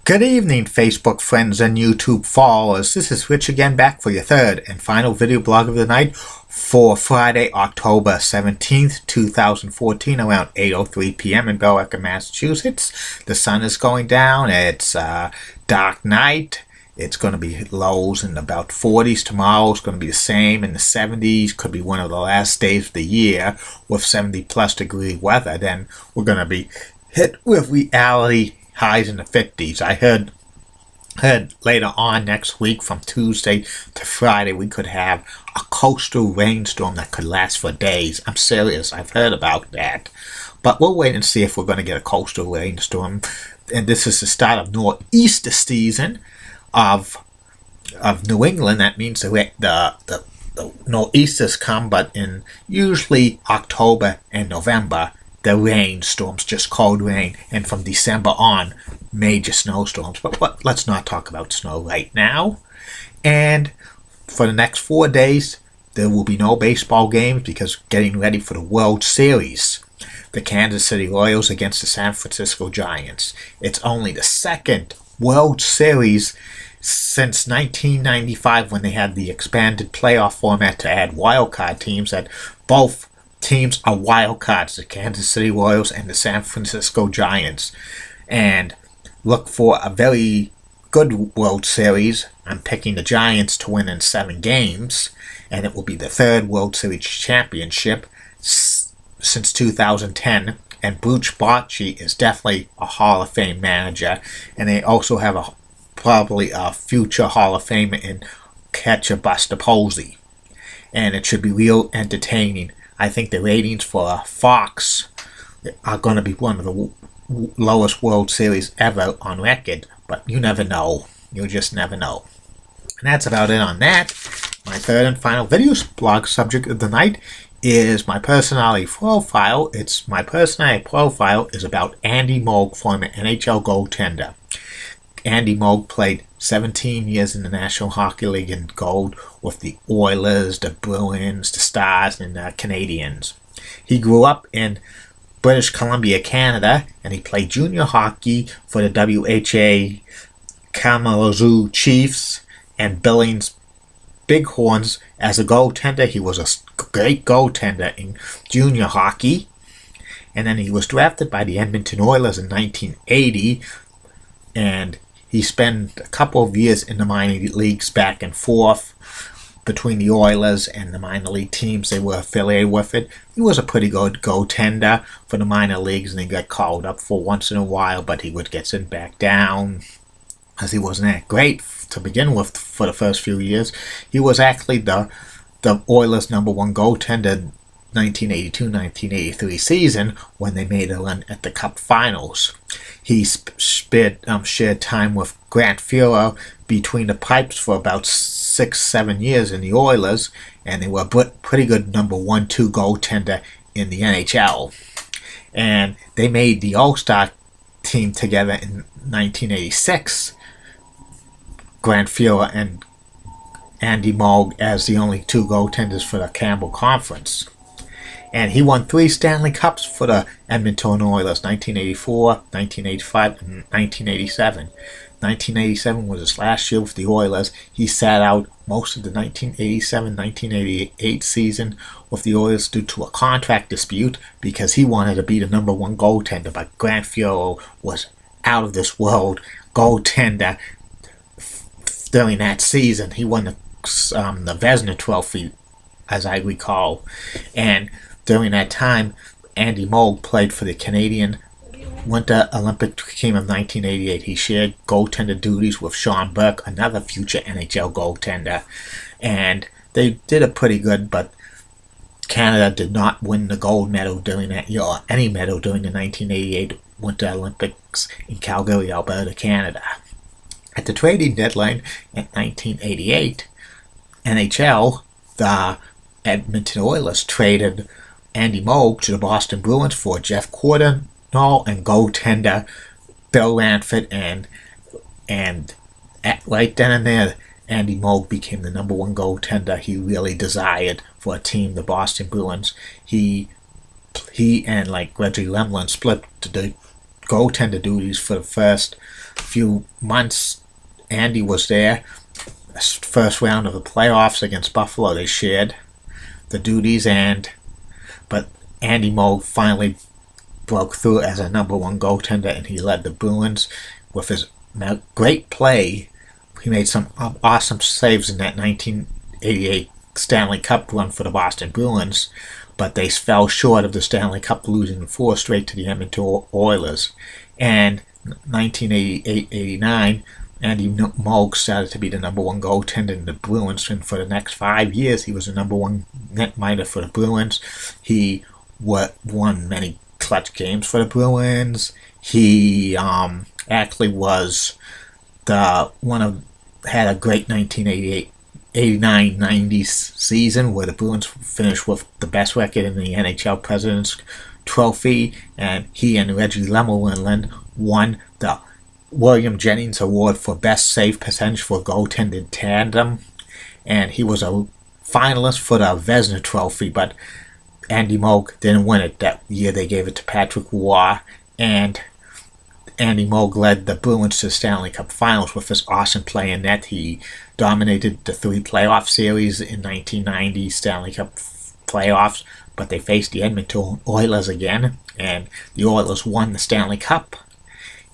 Good evening, Facebook friends and YouTube followers. This is Rich again, back for your third and final video blog of the night for Friday, October 17th, 2014, around 8:03 p.m. in Billerica, Massachusetts. The sun is going down. It's a dark night. It's going to be lows in about 40s. Tomorrow is going to be the same in the 70s. Could be one of the last days of the year with 70-plus degree weather. Then we're going to be hit with reality highs in the 50s. I heard later on next week, from Tuesday to Friday, we could have a coastal rainstorm that could last for days. I'm serious. I've heard about that. But we'll wait and see if we're going to get a coastal rainstorm. And this is the start of nor'easter season of New England. That means the nor'easters come, but in usually October and November, the rainstorms, just cold rain, and from December on, major snowstorms. But let's not talk about snow right now. And for the next 4 days, there will be no baseball games because getting ready for the World Series. The Kansas City Royals against the San Francisco Giants. It's only the second World Series since 1995, when they had the expanded playoff format to add wildcard teams, that both teams are wild cards, the Kansas City Royals and the San Francisco Giants. And look for a very good World Series. I'm picking the Giants to win in 7 games, and it will be the third World Series championship since 2010. And Bruce Bochy is definitely a Hall of Fame manager, and they also have probably a future Hall of Famer in catcher Buster Posey. And it should be real entertaining. I think the ratings for Fox are going to be one of the lowest World Series ever on record, but you never know. You just never know. And that's about it on that. My third and final video blog subject of the night is my personality profile. My personality profile is about Andy Moog, former NHL goaltender. Andy Moog played 17 years in the National Hockey League in gold with the Oilers, the Bruins, the Stars, and the Canadiens. He grew up in British Columbia, Canada, and he played junior hockey for the WHA Kalamazoo Chiefs and Billings Bighorns. As a goaltender, he was a great goaltender in junior hockey. And then he was drafted by the Edmonton Oilers in 1980, and he spent a couple of years in the minor leagues back and forth between the Oilers and the minor league teams they were affiliated with it. He was a pretty good goaltender for the minor leagues, and he got called up for once in a while, but he would get sent back down as he wasn't that great to begin with for the first few years. He was actually the Oilers' #1 goaltender 1982-1983 season when they made a run at the Cup Finals. He shared time with Grant Fuhrer between the pipes for about 6-7 years in the Oilers, and they were a pretty good #1-2 goaltender in the NHL. And they made the All-Star team together in 1986. Grant Fuhrer and Andy Moog as the only 2 goaltenders for the Campbell Conference. And he won 3 Stanley Cups for the Edmonton Oilers, 1984, 1985, and 1987. 1987 was his last year with the Oilers. He sat out most of the 1987-1988 season with the Oilers due to a contract dispute because he wanted to be the #1 goaltender, but Grant Fuhrer was out of this world goaltender during that season. He won the Vezina Trophy, as I recall. And during that time, Andy Moog played for the Canadian Winter Olympic team of 1988. He shared goaltender duties with Sean Burke, another future NHL goaltender. And they did a pretty good, but Canada did not win the gold medal during that year, or any medal during the 1988 Winter Olympics in Calgary, Alberta, Canada. At the trading deadline in 1988, NHL, the Edmonton Oilers traded Andy Moog to the Boston Bruins for Jeff Gordon and goaltender Bill Ranford, and right then and there, Andy Moog became the #1 goaltender he really desired for a team, the Boston Bruins. He and like Reggie Lemlin split the goaltender duties for the first few months Andy was there. First round of the playoffs against Buffalo, they shared the duties, but Andy Moog finally broke through as a number one goaltender, and he led the Bruins with his great play. He made some awesome saves in that 1988 Stanley Cup run for the Boston Bruins, but they fell short of the Stanley Cup, losing 4 straight to the Edmonton Oilers. And 1988-89, Andy Moog started to be the number one goaltender in the Bruins, and for the next 5 years he was the number one netminder for the Bruins. He won many clutch games for the Bruins. He actually was had a great 1988-89-90 season where the Bruins finished with the best record in the NHL President's Trophy, and he and Reggie Lemelin won the William Jennings Award for Best Save Percentage for Goaltending Tandem, and he was a finalist for the Vezina Trophy, but Andy Moog didn't win it that year. They gave it to Patrick Roy, and Andy Moog led the Bruins to the Stanley Cup Finals with his awesome play in net. He dominated the 3 playoff series in 1990 Stanley Cup playoffs, but they faced the Edmonton Oilers again, and the Oilers won the Stanley Cup,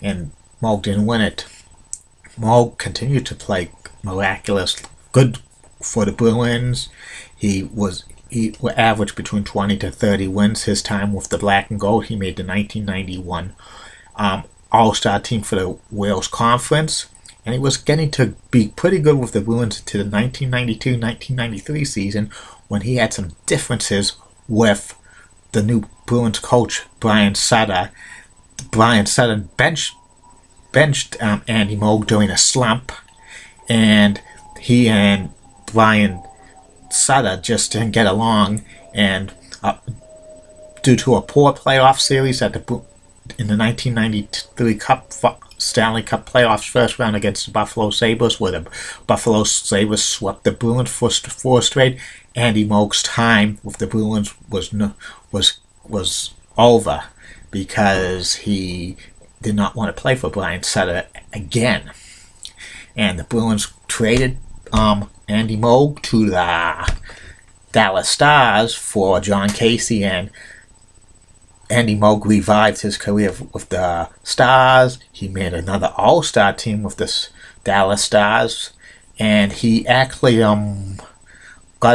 and Moog didn't win it. Moog continued to play miraculous good for the Bruins. He averaged between 20 to 30 wins his time with the Black and Gold. He made the 1991 All-Star team for the Wales Conference, and he was getting to be pretty good with the Bruins to the 1992-1993 season, when he had some differences with the new Bruins coach, Brian Sutter. Brian Sutter benched Andy Moog during a slump, and he and Brian Sutter just didn't get along, and due to a poor playoff series in the 1993 Stanley Cup playoffs first round against the Buffalo Sabres, where the Buffalo Sabres swept the Bruins for 4 straight, Andy Moog's time with the Bruins was over, because he did not want to play for Brian Sutter again. And the Bruins traded Andy Moog to the Dallas Stars for John Casey, and Andy Moog revived his career with the Stars. He made another All-Star team with the Dallas Stars, and he actually got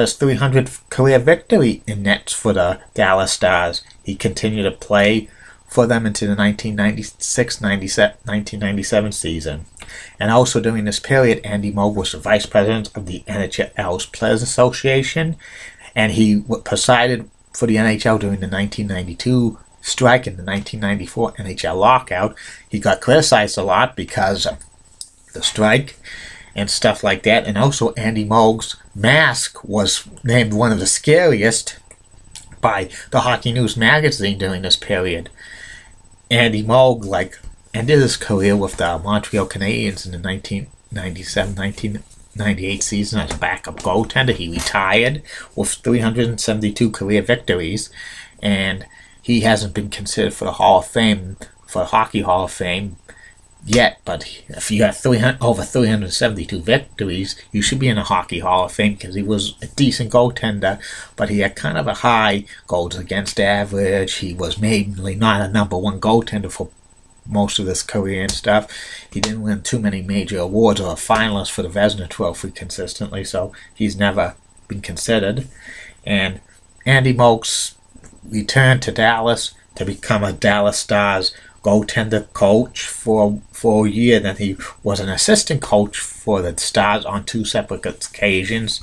his 300th career victory in nets for the Dallas Stars. He continued to play for them into the 1996-1997 season. And also during this period, Andy Moog was the vice president of the NHL's Players Association, and he presided for the NHL during the 1992 strike and the 1994 NHL lockout. He got criticized a lot because of the strike and stuff like that, and also Andy Moog's mask was named one of the scariest by the Hockey News magazine during this period. Andy Moog ended his career with the Montreal Canadiens in the 1997-1998 season as a backup goaltender. He retired with 372 career victories, and he hasn't been considered for the Hall of Fame, for the Hockey Hall of Fame yet, but if you got over 372 victories, you should be in the Hockey Hall of Fame, because he was a decent goaltender, but he had kind of a high goals against average. He was mainly not a number one goaltender for most of his career and stuff. He didn't win too many major awards or a finalist for the Vezina Trophy consistently, so he's never been considered. And Andy Moog returned to Dallas to become a Dallas Stars goaltender coach for a year. Then he was an assistant coach for the Stars on 2 separate occasions,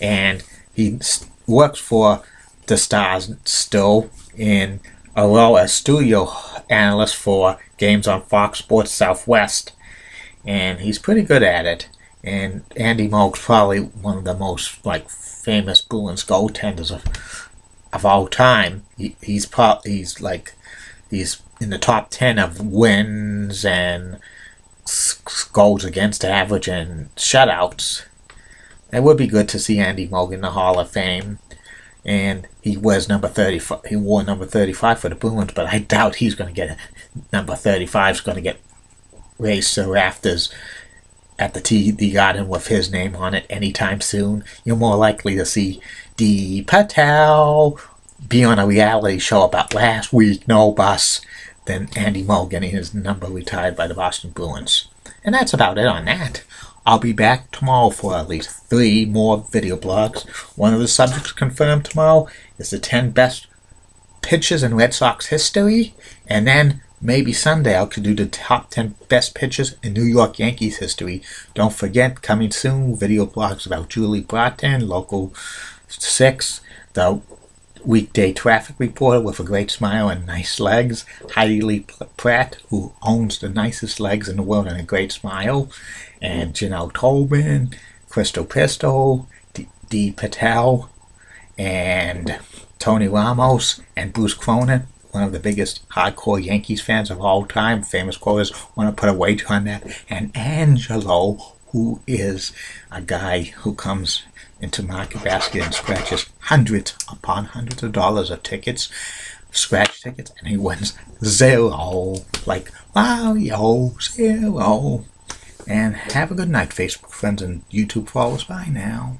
and he works for the Stars still in a role as studio analyst for games on Fox Sports Southwest, and he's pretty good at it. And Andy Moog's probably one of the most famous Bruins goaltenders of all time. He's in the top 10 of wins and goals against average and shutouts. It would be good to see Andy Moog in the Hall of Fame. and he wears number 35. He wore number 35 for the Bruins, but I doubt he's going to get number 35. Is going to get raised to rafters at the TD Garden with his name on it anytime soon. You're more likely to see D. Patel be on a reality show about last week, no bus, than Andy Moog getting his number retired by the Boston Bruins. And that's about it on that. I'll be back tomorrow for at least 3 more video blogs. One of the subjects confirmed tomorrow is the 10 best pitchers in Red Sox history. And then maybe Sunday I could do the top 10 best pitchers in New York Yankees history. Don't forget, coming soon, video blogs about Julie Broughton, Local 6, the weekday traffic reporter with a great smile and nice legs, Heidi Lee Pratt, who owns the nicest legs in the world and a great smile, and Janelle Tobin, Crystal Pisto, D. Patel, and Tony Ramos, and Bruce Cronin, one of the biggest hardcore Yankees fans of all time. Famous quotas, want to put a wager on that. And Angelo, who is a guy who comes into Market Basket and scratches hundreds upon hundreds of dollars of tickets, scratch tickets, and he wins 0. Like, wow, yo, 0. And have a good night, Facebook friends and YouTube followers. Bye now.